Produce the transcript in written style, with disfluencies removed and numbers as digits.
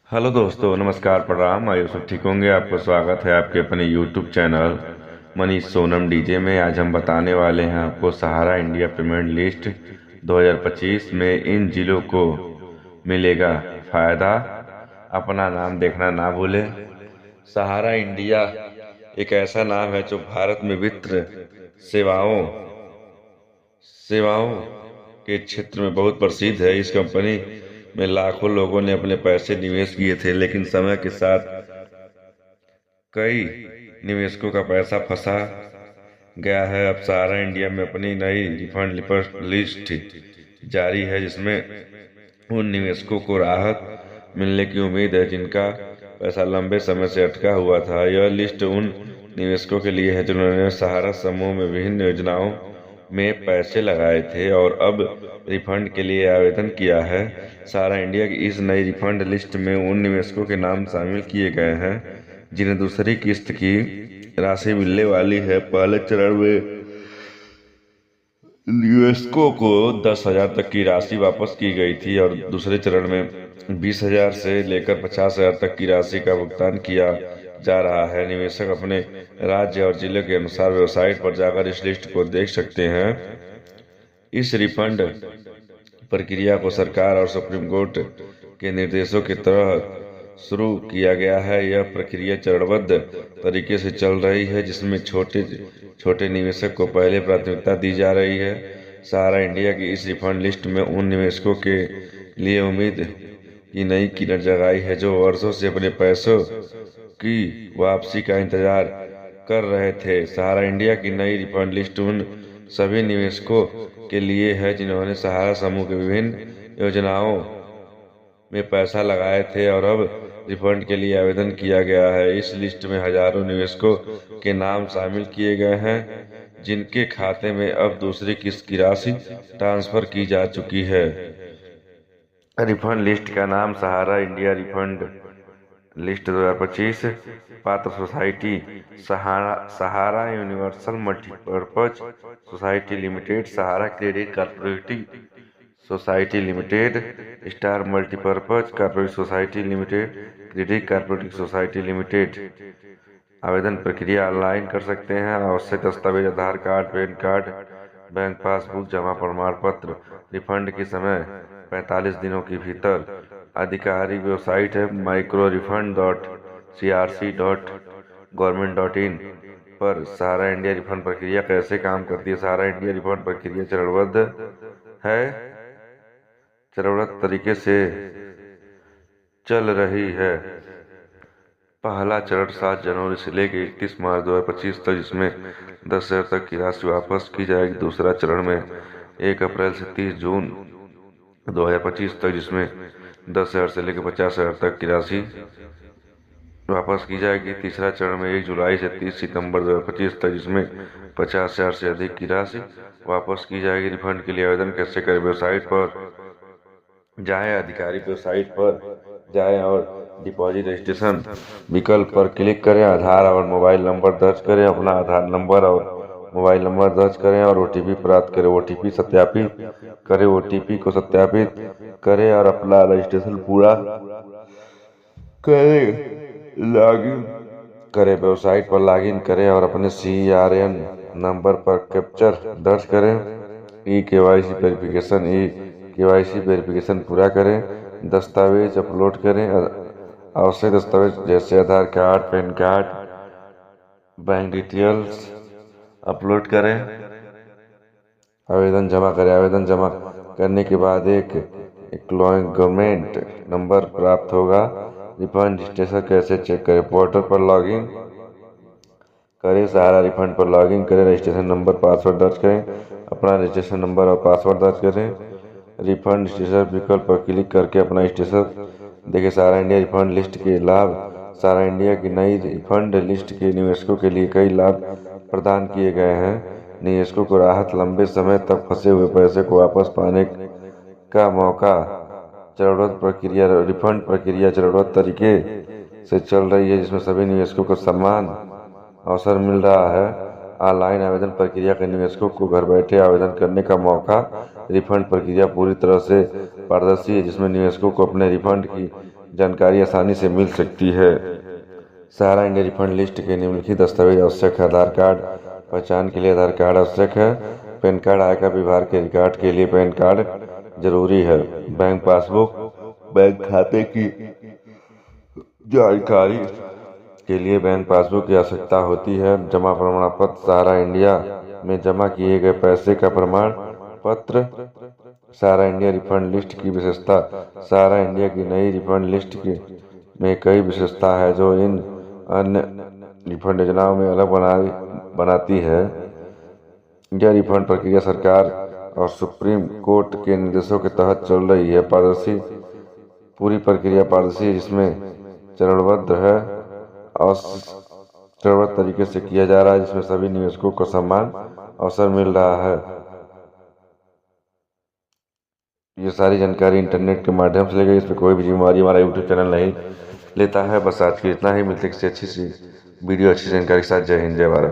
Hello दोस्तों, नमस्कार, प्रणाम। आइए सब ठीक होंगे। आपको स्वागत है आपके अपने YouTube channel Manish Sonam DJ में। आज हम बताने वाले हैं आपको सहारा इंडिया पेमेंट लिस्ट 2025 में इन जिलों को मिलेगा फायदा। अपना नाम देखना ना भूलें। सहारा इंडिया एक ऐसा नाम है जो भारत में वित्त सेवाओं सेवाओं के क्षेत्र में बहुत प्रसिद्ध है। इस कंपनी में लाखों लोगों ने अपने पैसे निवेश किए थे, लेकिन समय के साथ कई निवेशकों का पैसा फंसा गया है। अब सहारा इंडिया में अपनी नई रिफंड लिस्ट जारी है, जिसमें उन निवेशकों को राहत मिलने की उम्मीद है जिनका पैसा लंबे समय से अटका हुआ था। यह लिस्ट उन निवेशकों के लिए है जिन्होंने सहारा समूह में विभिन्न योजनाओं में पैसे लगाए थे और अब रिफंड के लिए आवेदन किया है। सहारा इंडिया की इस नई रिफंड लिस्ट में उन निवेशकों के नाम शामिल किए गए हैं जिन्हें दूसरी किस्त की राशि मिलने वाली है। पहले चरण में निवेशकों को 10,000 तक की राशि वापस की गई थी और दूसरे चरण में 20,000 से लेकर 50,000 तक की राशि का भुगतान किया जा रहा है। निवेशक अपने राज्य और जिले के अनुसार वेबसाइट पर जाकर इस लिस्ट को देख सकते हैं। इस रिफंड प्रक्रिया को सरकार और सुप्रीम कोर्ट के निर्देशों के तहत शुरू किया गया है। यह प्रक्रिया चरणबद्ध तरीके से चल रही है, जिसमें छोटे छोटे निवेशक को पहले प्राथमिकता दी जा रही है। सहारा इंडिया की इस रिफंड लिस्ट में उन निवेशकों के लिए उम्मीद की नई किरण जगाई है जो वर्षों से अपने पैसों की वापसी का इंतजार कर रहे थे। सहारा इंडिया की नई रिफंड लिस्ट उन सभी निवेशकों के लिए है जिन्होंने सहारा समूह की विभिन्न योजनाओं में पैसा लगाए थे और अब रिफंड के लिए आवेदन किया गया है। इस लिस्ट में हजारों निवेशकों के नाम शामिल किए गए हैं जिनके खाते में अब दूसरी किस्त की राशि ट्रांसफर की जा चुकी है। रिफंड लिस्ट का नाम सहारा इंडिया रिफंड लिस्ट 2025। पात्र society Sahara universal multipurpose society limited, Sahara credit cooperative society limited, star multipurpose corporate society limited, credit cooperative society limited. आवेदन प्रक्रिया ऑनलाइन कर सकते हैं। आवश्यक दस्तावेज Aadhaar card, PAN card, bank passbook, जमा प्रमाण पत्र। रिफंड के समय 45 दिनों के भीतर। आधिकारिक वेबसाइट है microrefund.crc.government.in पर। सहारा इंडिया रिफंड प्रक्रिया कैसे काम करती है? सहारा इंडिया रिफंड प्रक्रिया चरणबद्ध तरीके से चल रही है। पहला चरण 7 जनवरी से लेकर 31 मार्च 2025 तक, जिसमें 10,000 तक की राशि वापस की जाएगी। दूसरा चरण में 1 अप्रैल से 30 जून 2025 तक, जिसमें 10,000 से लेकर 50,000 तक की राशि वापस की जाएगी। तीसरा चरण में 1 जुलाई से 30 सितंबर 2025 तक, जिसमें 50,000 से अधिक की राशि वापस की जाएगी। रिफंड के लिए आवेदन कैसे करें? वेबसाइट पर जाएं, आधिकारिक वेबसाइट पर जाएं और डिपॉजिट रजिस्ट्रेशन विकल्प पर क्लिक करें। आधार और मोबाइल नंबर दर्ज करें। अपना आधार नंबर और मोबाइल नंबर दर्ज करें और ओटीपी प्राप्त करें। ओटीपी सत्यापित करें। ओटीपी को सत्यापित करें और अपना रजिस्ट्रेशन पूरा करें। लॉगिन करें। वेबसाइट पर लॉगिन करें और अपने CRN नंबर पर कैप्चर दर्ज करें। KYC वेरिफिकेशन पूरा करें। दस्तावेज अपलोड करें। आवश्यक दस्तावेज जैसे Aadhaar card, PAN card, bank details upload करें। आवेदन जमा करें। आवेदन जमा करने के बाद एक एक्नॉलेजमेंट नंबर प्राप्त होगा। रिफंड स्टेटस कैसे चेक करें? पोर्टल पर लॉगिन करें। सहारा रिफंड पर लॉगिन करें। रजिस्ट्रेशन नंबर, पासवर्ड दर्ज करें। अपना रजिस्ट्रेशन नंबर और पासवर्ड दर्ज करें। रिफंड स्टेटस विकल्प पर क्लिक करके अपना स्टेटस देखें। सहारा इंडिया रिफंड लिस्ट के लाभ। सहारा इंडिया की नई रिफंड लिस्ट के निवेशकों के लिए कई लाभ प्रदान किए गए हैं। निवेशकों को राहत, लंबे समय तक फंसे हुए पैसे को वापस पाने का मौका। चरणबद्ध प्रक्रिया। रिफंड प्रक्रिया चरणबद्ध तरीके से चल रही है, जिसमें सभी निवेशकों को समान अवसर मिल रहा है। ऑनलाइन आवेदन प्रक्रिया के निवेशकों को घर बैठे आवेदन करने का मौका। रिफंड प्रक्रिया पूरी तरह से पारदर्शी है, जिसमें निवेशकों को अपने रिफंड की जानकारी आसानी से मिल सकती है। सहारा इंडिया रिफंड लिस्ट के निम्नलिखित दस्तावेज आवश्यक है। आधार कार्ड, पहचान के लिए आधार कार्ड आवश्यक है। पैन कार्ड, आयकर विभाग के रिकॉर्ड के लिए पैन कार्ड जरूरी है। बैंक पासबुक, बैंक खाते की जानकारी के लिए बैंक पासबुक की आवश्यकता होती है। जमा प्रमाण पत्र, सहारा इंडिया में जमा किए गए पैसे का प्रमाण पत्र। सहारा इंडिया रिफंड लिस्ट की विशेषता। सहारा इंडिया की नई रिफंड लिस्ट में कई विशेषता है जो इन अन्य रिफंड योजनाओं में अलग बनाती है। यह रिफंड प्रक्रिया सरकार और सुप्रीम कोर्ट के निर्देशों के तहत चल रही है। पारदर्शी, पूरी प्रक्रिया पारदर्शी, जिसमें चरणबद्ध है और चरणबद्ध तरीके से किया जा रहा है, जिसमें सभी निवेशकों को समान अवसर मिल रहा है। ये सारी जानकारी इंटरनेट के माध्यम से ली गई, इसमें कोई भी जिम्मेवारी हमारा यूट्यूब चैनल नहीं लेता है। बस आज की इतना ही, मिलते किसी अच्छी सी वीडियो, अच्छी जानकारी के साथ। जय हिंद, जय भारत।